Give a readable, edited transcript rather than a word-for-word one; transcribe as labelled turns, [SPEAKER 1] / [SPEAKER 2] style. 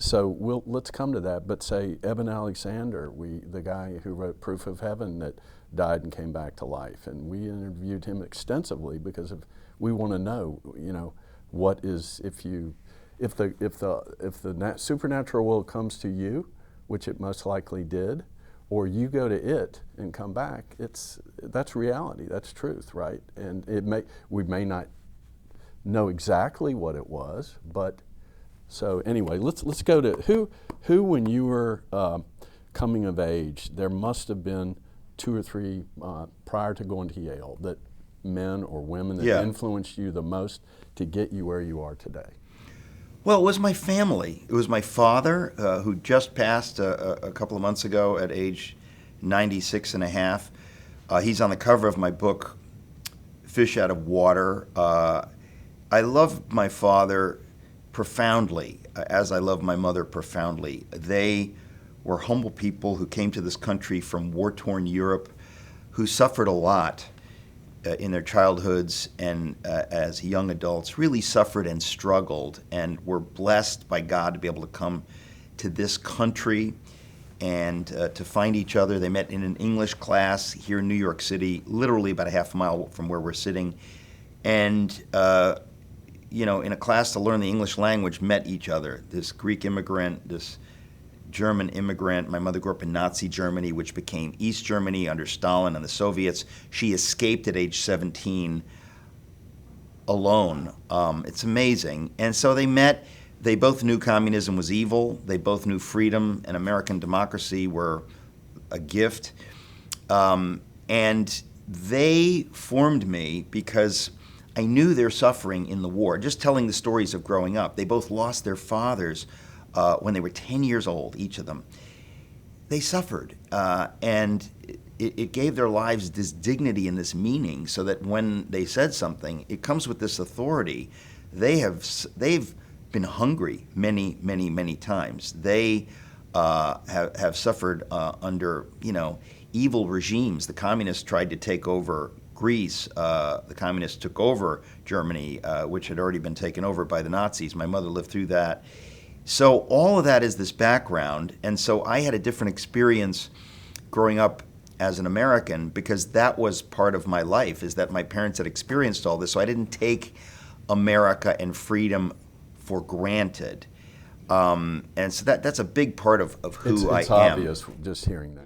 [SPEAKER 1] So let's come to that. But say Eben Alexander, the guy who wrote Proof of Heaven that died and came back to life, and we interviewed him extensively because we want to know, what is if the supernatural world comes to you, which it most likely did, or you go to it and come back. That's reality. That's truth, right? And we may not know exactly what it was, but. So anyway, let's go to who when you were coming of age, there must have been 2 or 3 prior to going to Yale, that men or women that influenced you the most to get you where you are today.
[SPEAKER 2] Well, it was my family. It was my father, who just passed a couple of months ago at age 96 and a half. He's on the cover of my book, Fish Out of Water. I love my father profoundly, as I love my mother profoundly. They were humble people who came to this country from war-torn Europe, who suffered a lot in their childhoods and as young adults, really suffered and struggled, and were blessed by God to be able to come to this country and to find each other. They met in an English class here in New York City, literally about a half mile from where we're sitting, and in a class to learn the English language, met each other. This Greek immigrant, this German immigrant. My mother grew up in Nazi Germany, which became East Germany under Stalin and the Soviets. She escaped at age 17 alone. It's amazing. And so they met. They both knew communism was evil. They both knew freedom and American democracy were a gift. And they formed me because I knew their suffering in the war. Just telling the stories of growing up. They both lost their fathers when they were 10 years old, each of them. They suffered, and it gave their lives this dignity and this meaning, so that when they said something, it comes with this authority. They've been hungry many, many, many times. They have suffered under evil regimes. The communists tried to take over Greece. The communists took over Germany, which had already been taken over by the Nazis. My mother lived through that. So all of that is this background, and so I had a different experience growing up as an American, because that was part of my life, is that my parents had experienced all this, so I didn't take America and freedom for granted. And so that's a big part of who I am.
[SPEAKER 1] It's obvious just hearing that.